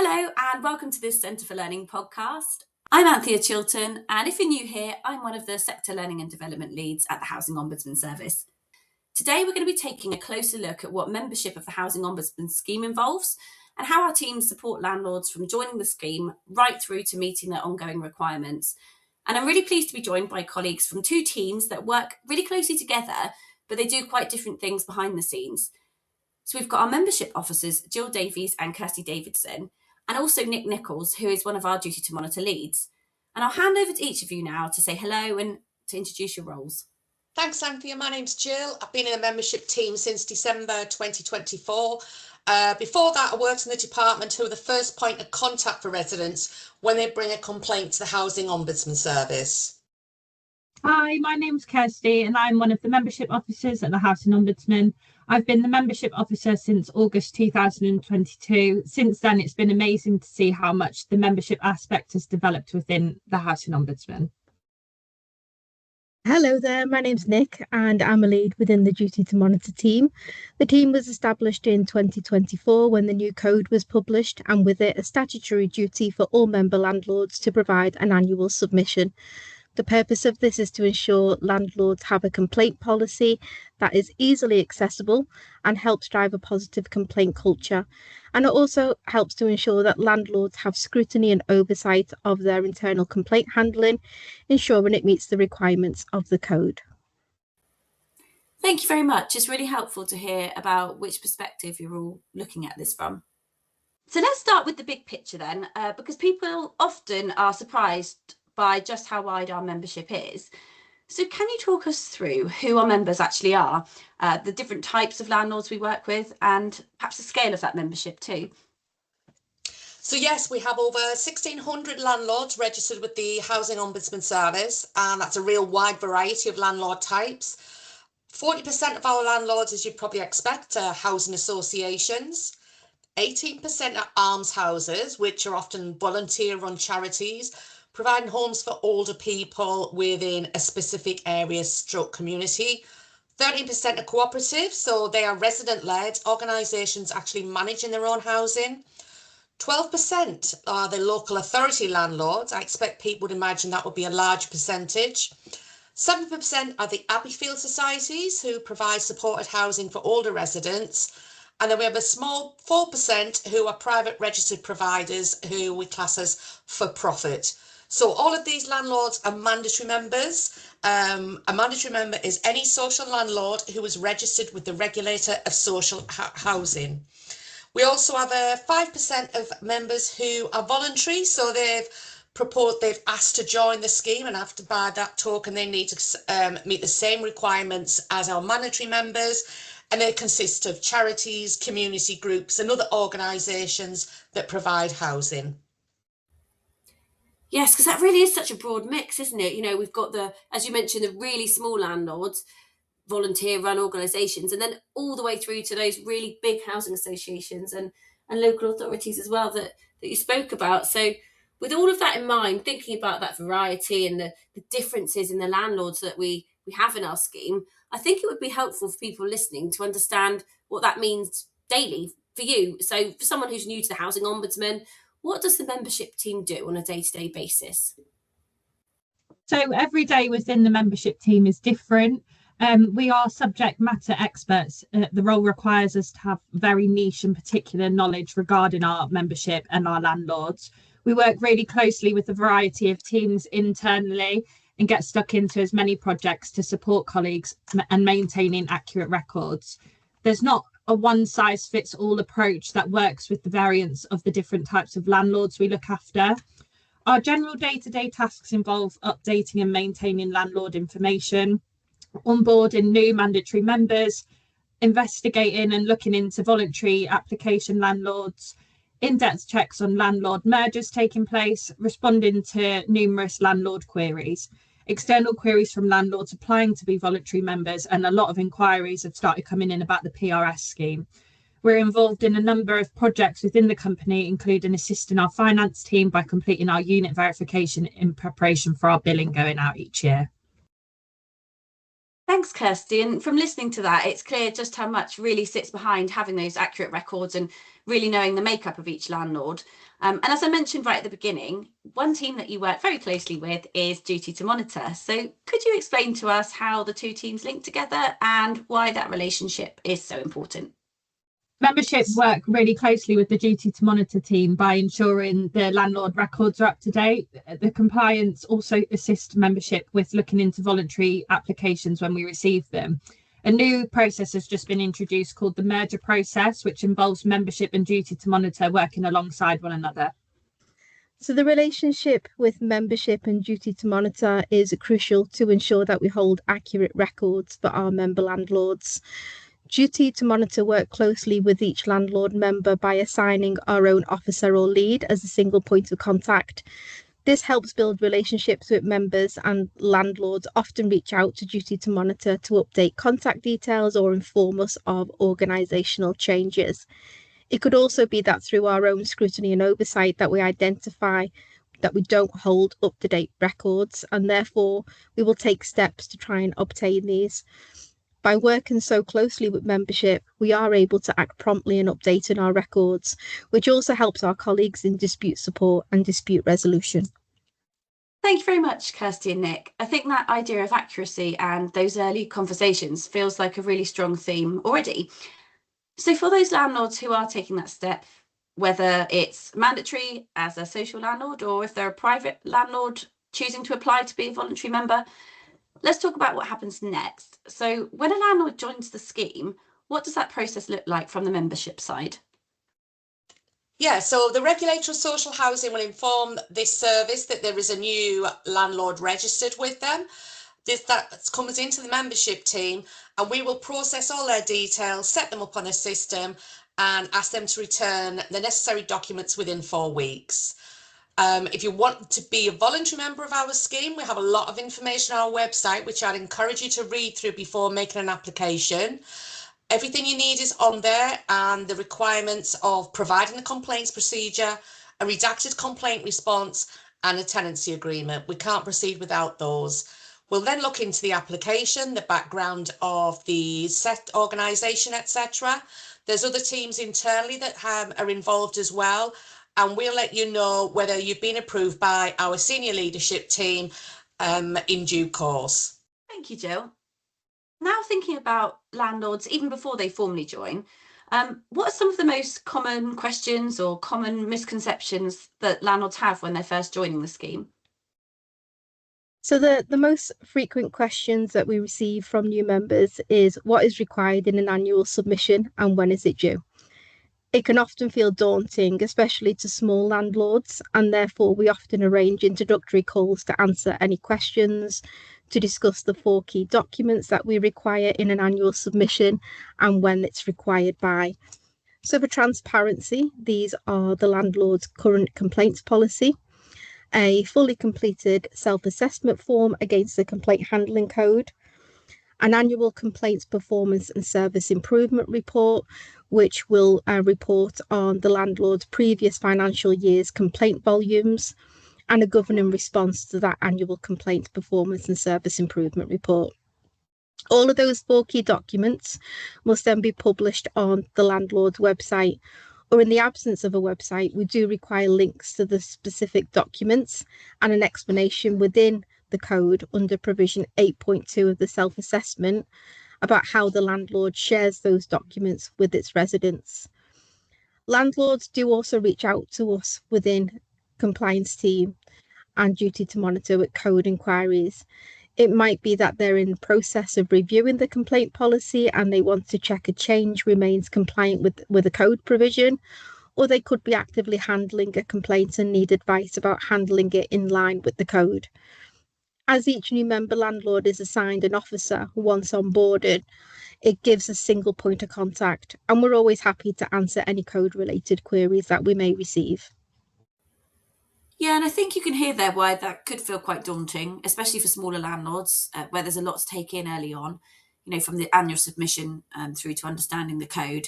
Hello and welcome to this Centre for Learning podcast. I'm Anthea Chilton, and if you're new here, I'm one of the sector learning and development leads at the Housing Ombudsman Service. Today we're going to be taking a closer look at what membership of the Housing Ombudsman scheme involves and how our teams support landlords from joining the scheme right through to meeting their ongoing requirements. And I'm really pleased to be joined by colleagues from two teams that work really closely together, but they do quite different things behind the scenes. So we've got our membership officers, Jill Davies and Kirsty Davidson, and also Nick Nichols, who is one of our duty to monitor leads. And I'll hand over to each of you now to say hello and to introduce your roles. Thanks, Anthea. My name's Jill. I've been in the membership team since December 2024. Before that, I worked in the department who are the first point of contact for residents when they bring a complaint to the Housing Ombudsman Service. Hi, my name's Kirsty and I'm one of the membership officers at the Housing Ombudsman. I've been the membership officer since August 2022. Since then, it's been amazing to see how much the membership aspect has developed within the Housing Ombudsman. Hello there, my name's Nick and I'm a lead within the Duty to Monitor team. The team was established in 2024 when the new code was published, and with it a statutory duty for all member landlords to provide an annual submission. The purpose of this is to ensure landlords have a complaint policy that is easily accessible and helps drive a positive complaint culture. And it also helps to ensure that landlords have scrutiny and oversight of their internal complaint handling, ensuring it meets the requirements of the code. Thank you very much. It's really helpful to hear about which perspective you're all looking at this from. So let's start with the big picture then, because people often are surprised by just how wide our membership is. So can you talk us through who our members actually are, the different types of landlords we work with, and perhaps the scale of that membership too? So yes, we have over 1,600 landlords registered with the Housing Ombudsman Service, and that's a real wide variety of landlord types. 40% of our landlords, as you'd probably expect, are housing associations. 18% are almshouses, which are often volunteer-run charities, providing homes for older people within a specific area stroke community. 13% are cooperatives, so they are resident-led organisations actually managing their own housing. 12% are the local authority landlords. I expect people would imagine that would be a large percentage. 7% are the Abbeyfield societies who provide supported housing for older residents. And then we have a small 4% who are private registered providers who we class as for profit. So all of these landlords are mandatory members. A mandatory member is any social landlord who is registered with the regulator of social housing. We also have 5% of members who are voluntary. So they've asked to join the scheme, and after buy that token, they need to meet the same requirements as our mandatory members. And they consist of charities, community groups, and other organisations that provide housing. Yes, because that really is such a broad mix, isn't it? You know, we've got as you mentioned, the really small landlords, volunteer-run organisations, and then all the way through to those really big housing associations and local authorities as well that you spoke about. So with all of that in mind, thinking about that variety and the differences in the landlords that we have in our scheme, I think it would be helpful for people listening to understand what that means daily for you. So for someone who's new to the Housing Ombudsman, what does the membership team do on a day-to-day basis? So every day within the membership team is different. We are subject matter experts. The role requires us to have very niche and particular knowledge regarding our membership and our landlords. We work really closely with a variety of teams internally and get stuck into as many projects to support colleagues and maintaining accurate records. There's not a one-size-fits-all approach that works with the variance of the different types of landlords we look after. Our general day-to-day tasks involve updating and maintaining landlord information, onboarding new mandatory members, investigating and looking into voluntary application landlords, in-depth checks on landlord mergers taking place, responding to numerous landlord queries, external queries from landlords applying to be voluntary members, and a lot of inquiries have started coming in about the PRS scheme. We're involved in a number of projects within the company, including assisting our finance team by completing our unit verification in preparation for our billing going out each year. Thanks, Kirsty. And from listening to that, it's clear just how much really sits behind having those accurate records and really knowing the makeup of each landlord. And as I mentioned right at the beginning, one team that you work very closely with is Duty to Monitor. So could you explain to us how the two teams link together and why that relationship is so important? Membership work really closely with the Duty to Monitor team by ensuring the landlord records are up to date. The compliance also assists membership with looking into voluntary applications when we receive them. A new process has just been introduced called the merger process, which involves membership and Duty to Monitor working alongside one another. So the relationship with membership and Duty to Monitor is crucial to ensure that we hold accurate records for our member landlords. Duty to Monitor work closely with each landlord member by assigning our own officer or lead as a single point of contact. This helps build relationships with members, and landlords often reach out to Duty to Monitor to update contact details or inform us of organisational changes. It could also be that through our own scrutiny and oversight that we identify that we don't hold up-to-date records, and therefore we will take steps to try and obtain these. By working so closely with membership, we are able to act promptly in updating our records, which also helps our colleagues in dispute support and dispute resolution. Thank you very much, Kirsty and Nick. I think that idea of accuracy and those early conversations feels like a really strong theme already. So for those landlords who are taking that step, whether it's mandatory as a social landlord or if they're a private landlord choosing to apply to be a voluntary member, let's talk about what happens next. So when a landlord joins the scheme, what does that process look like from the membership side? Yeah, so the regulator of social housing will inform this service that there is a new landlord registered with them. That comes into the membership team, and we will process all their details, set them up on a system, and ask them to return the necessary documents within 4 weeks. If you want to be a voluntary member of our scheme, we have a lot of information on our website, which I'd encourage you to read through before making an application. Everything you need is on there, and the requirements of providing a complaints procedure, a redacted complaint response, and a tenancy agreement. We can't proceed without those. We'll then look into the application, the background of the set organisation, etc. There's other teams internally that are involved as well, and we'll let you know whether you've been approved by our senior leadership team in due course. Thank you, Jill. Now thinking about landlords, even before they formally join, what are some of the most common questions or common misconceptions that landlords have when they're first joining the scheme? So the most frequent questions that we receive from new members is what is required in an annual submission and when is it due? It can often feel daunting, especially to small landlords, and therefore we often arrange introductory calls to answer any questions, to discuss the 4 key documents that we require in an annual submission and when it's required by. So for transparency, these are the landlord's current complaints policy, a fully completed self-assessment form against the complaint handling code, an annual complaints performance and service improvement report, which will report on the landlord's previous financial year's complaint volumes, and a governing response to that annual complaints performance and service improvement report. All of those 4 key documents must then be published on the landlord's website, or in the absence of a website, we do require links to the specific documents and an explanation within the code under provision 8.2 of the self-assessment about how the landlord shares those documents with its residents. Landlords do also reach out to us within compliance team and Duty to Monitor with code inquiries. It might be that they're in process of reviewing the complaint policy and they want to check a change remains compliant with a code provision, or they could be actively handling a complaint and need advice about handling it in line with the code. As each new member landlord is assigned an officer once onboarded, it gives a single point of contact, and we're always happy to answer any code related queries that we may receive. Yeah, and I think you can hear there why that could feel quite daunting, especially for smaller landlords, where there's a lot to take in early on, from the annual submission through to understanding the code.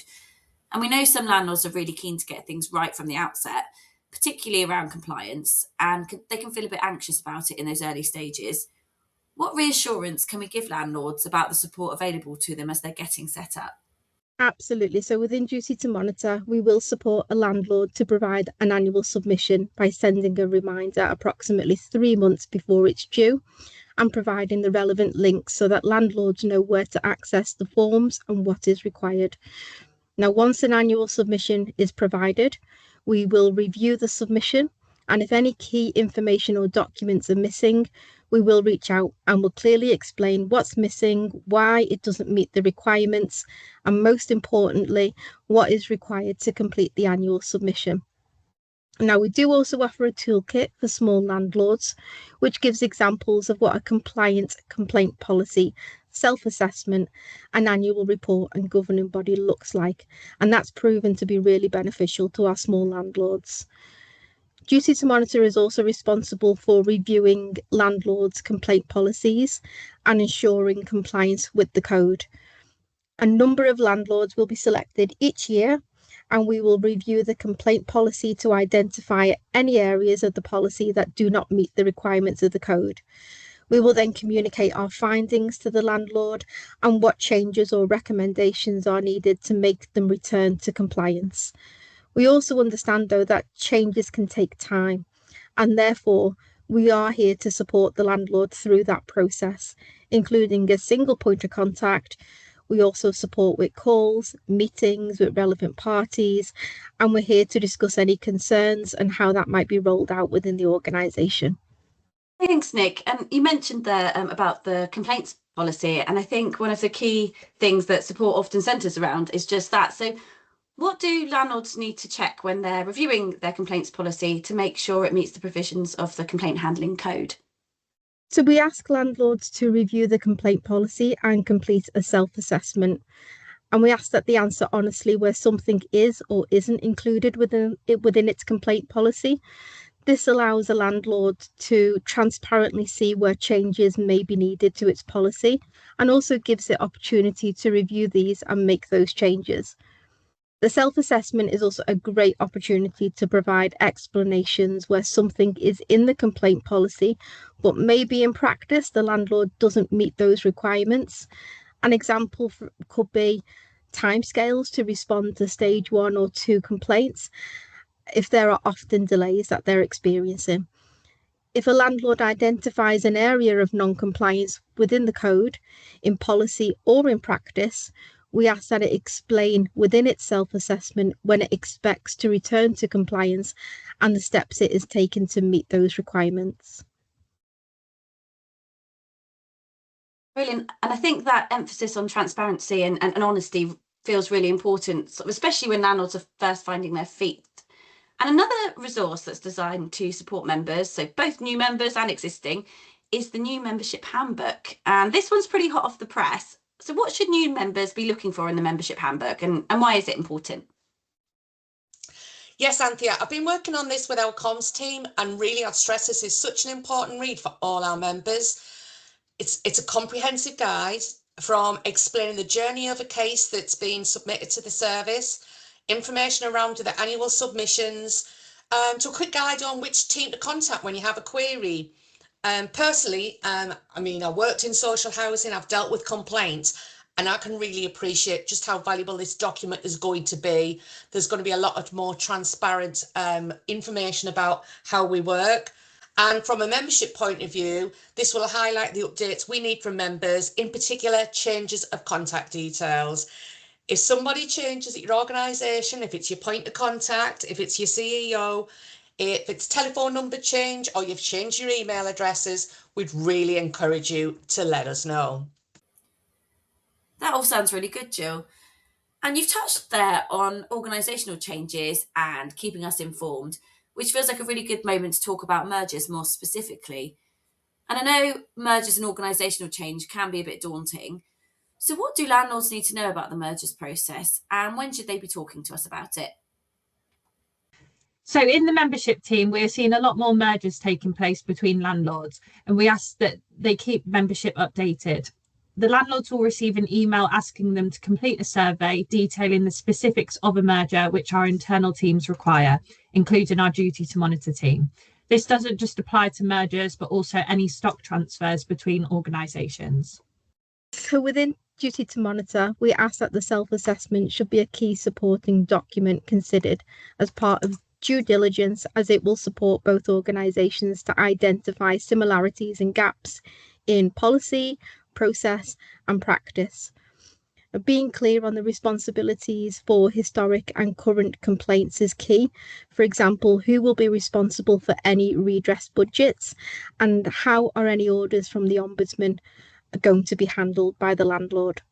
And we know some landlords are really keen to get things right from the outset, particularly around compliance, and they can feel a bit anxious about it in those early stages. What reassurance can we give landlords about the support available to them as they're getting set up? Absolutely. So within Duty to Monitor, we will support a landlord to provide an annual submission by sending a reminder approximately 3 months before it's due and providing the relevant links so that landlords know where to access the forms and what is required. Now, once an annual submission is provided, we will review the submission, and if any key information or documents are missing, we will reach out and will clearly explain what's missing, why it doesn't meet the requirements, and most importantly, what is required to complete the annual submission. Now, we do also offer a toolkit for small landlords, which gives examples of what a compliant complaint policy, self-assessment, an annual report and governing body looks like. And that's proven to be really beneficial to our small landlords. Duty to Monitor is also responsible for reviewing landlords' complaint policies and ensuring compliance with the code. A number of landlords will be selected each year, and we will review the complaint policy to identify any areas of the policy that do not meet the requirements of the code. We will then communicate our findings to the landlord and what changes or recommendations are needed to make them return to compliance. We also understand, though, that changes can take time, and therefore we are here to support the landlord through that process, including a single point of contact. We also support with calls, meetings with relevant parties, and we're here to discuss any concerns and how that might be rolled out within the organisation. Thanks, Nick. And you mentioned there about the complaints policy, and I think one of the key things that support often centres around is just that. So what do landlords need to check when they're reviewing their complaints policy to make sure it meets the provisions of the complaint handling code? So we ask landlords to review the complaint policy and complete a self-assessment. And we ask that they answer honestly where something is or isn't included within its complaint policy. This allows a landlord to transparently see where changes may be needed to its policy, and also gives it opportunity to review these and make those changes. The self-assessment is also a great opportunity to provide explanations where something is in the complaint policy, but maybe in practice the landlord doesn't meet those requirements. An example could be timescales to respond to stage 1 or 2 complaints, if there are often delays that they're experiencing. If a landlord identifies an area of non-compliance within the code, in policy or in practice, we ask that it explain within its self-assessment when it expects to return to compliance and the steps it is taking to meet those requirements. Brilliant. And I think that emphasis on transparency and honesty feels really important, especially when landlords are first finding their feet. And another resource that's designed to support members, so both new members and existing, is the new membership handbook. And this one's pretty hot off the press. So what should new members be looking for in the membership handbook, and why is it important? Yes, Anthea, I've been working on this with our comms team, and really I'd stress this is such an important read for all our members. It's a comprehensive guide from explaining the journey of a case that's been submitted to the service, information around the annual submissions, to a quick guide on which team to contact when you have a query. Personally, I worked in social housing, I've dealt with complaints, and I can really appreciate just how valuable this document is going to be. There's going to be a lot of more transparent information about how we work. And from a membership point of view, this will highlight the updates we need from members, in particular changes of contact details. If somebody changes at your organisation, if it's your point of contact, if it's your CEO, if it's telephone number change, or you've changed your email addresses, we'd really encourage you to let us know. That all sounds really good, Jill. And you've touched there on organisational changes and keeping us informed, which feels like a really good moment to talk about mergers more specifically. And I know mergers and organisational change can be a bit daunting. So what do landlords need to know about the mergers process, and when should they be talking to us about it? So in the membership team, we're seeing a lot more mergers taking place between landlords, and we ask that they keep membership updated. The landlords will receive an email asking them to complete a survey detailing the specifics of a merger which our internal teams require, including our Duty to Monitor team. This doesn't just apply to mergers, but also any stock transfers between organisations. So within duty to monitor, we ask that the self-assessment should be a key supporting document considered as part of due diligence, as it will support both organisations to identify similarities and gaps in policy, process and practice. Being clear on the responsibilities for historic and current complaints is key. For example, who will be responsible for any redress budgets, and how are any orders from the Ombudsman going to be handled by the landlord.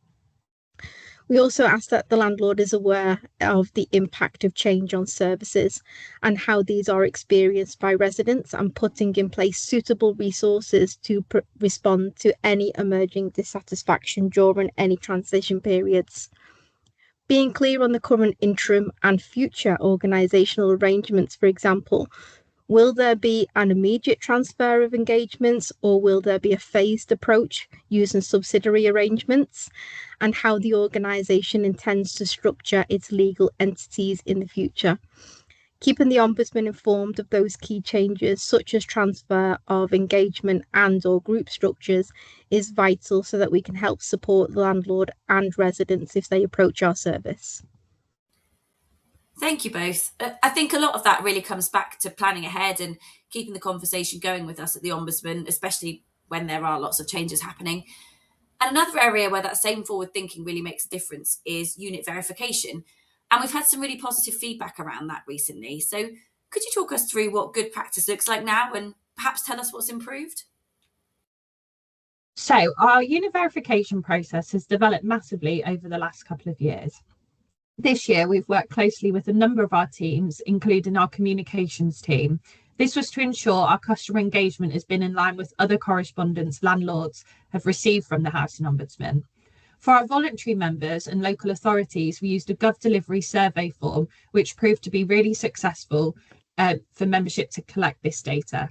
We also ask that the landlord is aware of the impact of change on services and how these are experienced by residents, and putting in place suitable resources to respond to any emerging dissatisfaction during any transition periods. Being clear on the current interim and future organisational arrangements, for example, will there be an immediate transfer of engagements, or will there be a phased approach using subsidiary arrangements, and how the organisation intends to structure its legal entities in the future. Keeping the Ombudsman informed of those key changes, such as transfer of engagement and or group structures, is vital so that we can help support the landlord and residents if they approach our service. Thank you both. I think a lot of that really comes back to planning ahead and keeping the conversation going with us at the Ombudsman, especially when there are lots of changes happening. And another area where that same forward thinking really makes a difference is unit verification. And we've had some really positive feedback around that recently. So could you talk us through what good practice looks like now and perhaps tell us what's improved? So our unit verification process has developed massively over the last couple of years. This year, we've worked closely with a number of our teams, including our communications team. This was to ensure our customer engagement has been in line with other correspondence landlords have received from the Housing Ombudsman. For our voluntary members and local authorities, we used a GovDelivery survey form, which proved to be really successful for membership to collect this data.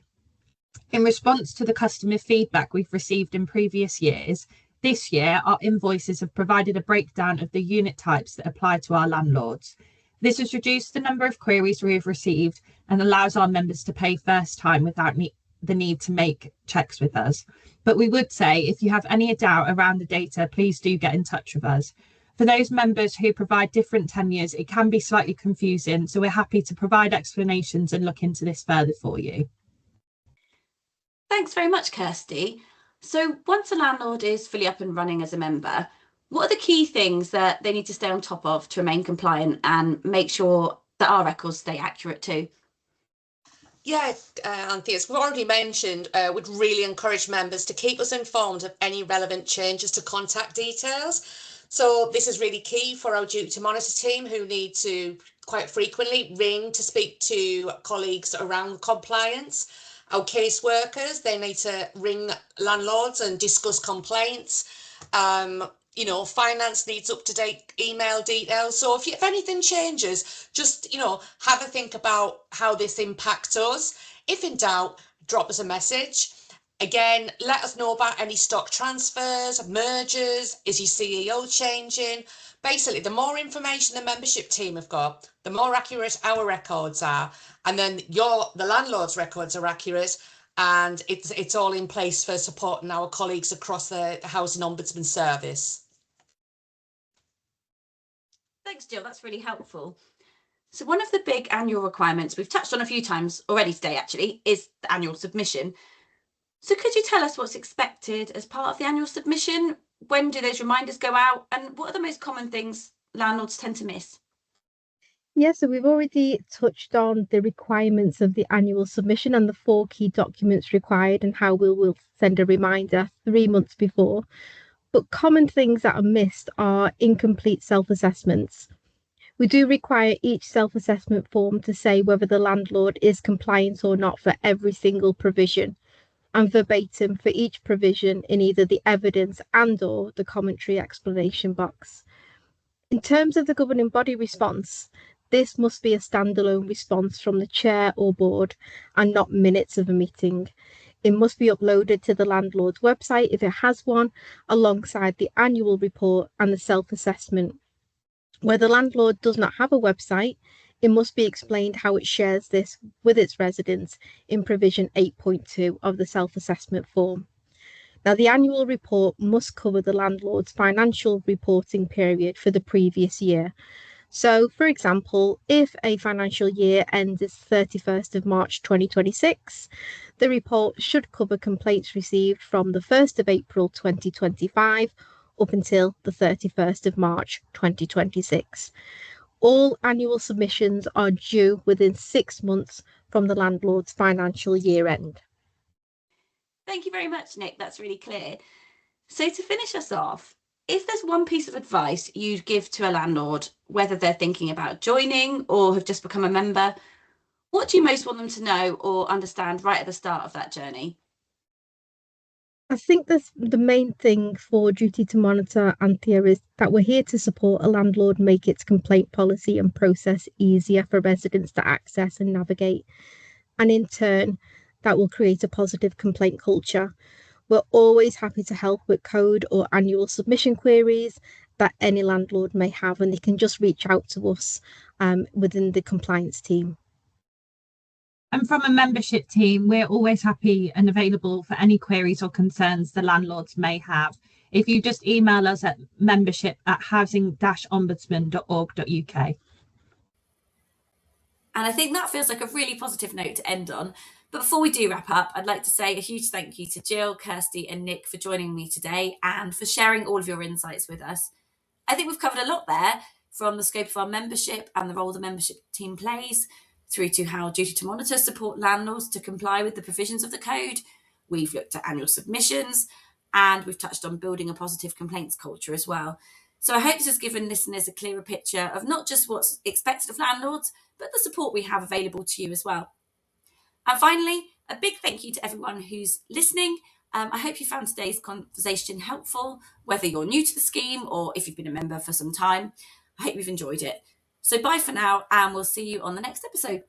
In response to the customer feedback we've received in previous years, this year, our invoices have provided a breakdown of the unit types that apply to our landlords. This has reduced the number of queries we have received and allows our members to pay first time without the need to make checks with us. But we would say, if you have any doubt around the data, please do get in touch with us. For those members who provide different tenures, it can be slightly confusing, so we're happy to provide explanations and look into this further for you. Thanks very much, Kirsty. So once a landlord is fully up and running as a member, what are the key things that they need to stay on top of to remain compliant and make sure that our records stay accurate too? Yeah, Anthea, as we've already mentioned, would really encourage members to keep us informed of any relevant changes to contact details. So this is really key for our duty to monitor team, who need to quite frequently ring to speak to colleagues around compliance. Our caseworkers, they need to ring landlords and discuss complaints. Finance needs up-to-date email details. So if anything changes, just, have a think about how this impacts us. If in doubt, drop us a message. Again, let us know about any stock transfers, mergers, is your CEO changing? Basically, the more information the membership team have got, the more accurate our records are. And then the landlord's records are accurate, and it's all in place for supporting our colleagues across the Housing Ombudsman service. Thanks, Jill. That's really helpful. So one of the big annual requirements we've touched on a few times already today, actually, is the annual submission. So could you tell us what's expected as part of the annual submission? When do those reminders go out? And what are the most common things landlords tend to miss? Yeah, so we've already touched on the requirements of the annual submission and the 4 key documents required, and how we'll send a reminder 3 months before. But common things that are missed are incomplete self-assessments. We do require each self-assessment form to say whether the landlord is compliant or not for every single provision, and verbatim for each provision in either the evidence and or the commentary explanation box. In terms of the governing body response, this must be a standalone response from the chair or board and not minutes of a meeting. It must be uploaded to the landlord's website if it has one, alongside the annual report and the self-assessment. Where the landlord does not have a website, it must be explained how it shares this with its residents in provision 8.2 of the self-assessment form. Now, the annual report must cover the landlord's financial reporting period for the previous year. So, for example, if a financial year ends 31st of March 2026, the report should cover complaints received from the 1st of April 2025 up until the 31st of March 2026. All annual submissions are due within 6 months from the landlord's financial year end. Thank you very much, Nick. That's really clear. So to finish us off, if there's one piece of advice you'd give to a landlord, whether they're thinking about joining or have just become a member, what do you most want them to know or understand right at the start of that journey? I think the main thing for Duty to Monitor, Anthea, is that we're here to support a landlord make its complaint policy and process easier for residents to access and navigate. And in turn, that will create a positive complaint culture. We're always happy to help with code or annual submission queries that any landlord may have, and they can just reach out to us within the compliance team. And from a membership team, we're always happy and available for any queries or concerns the landlords may have. If you just email us at membership@housing-ombudsman.org.uk. And I think that feels like a really positive note to end on. But before we do wrap up, I'd like to say a huge thank you to Jill, Kirsty and Nick for joining me today and for sharing all of your insights with us. I think we've covered a lot there, from the scope of our membership and the role the membership team plays, through to how Duty to Monitor support landlords to comply with the provisions of the code. We've looked at annual submissions, and we've touched on building a positive complaints culture as well. So I hope this has given listeners a clearer picture of not just what's expected of landlords, but the support we have available to you as well. And finally, a big thank you to everyone who's listening. I hope you found today's conversation helpful, whether you're new to the scheme or if you've been a member for some time. I hope you've enjoyed it. So bye for now, and we'll see you on the next episode.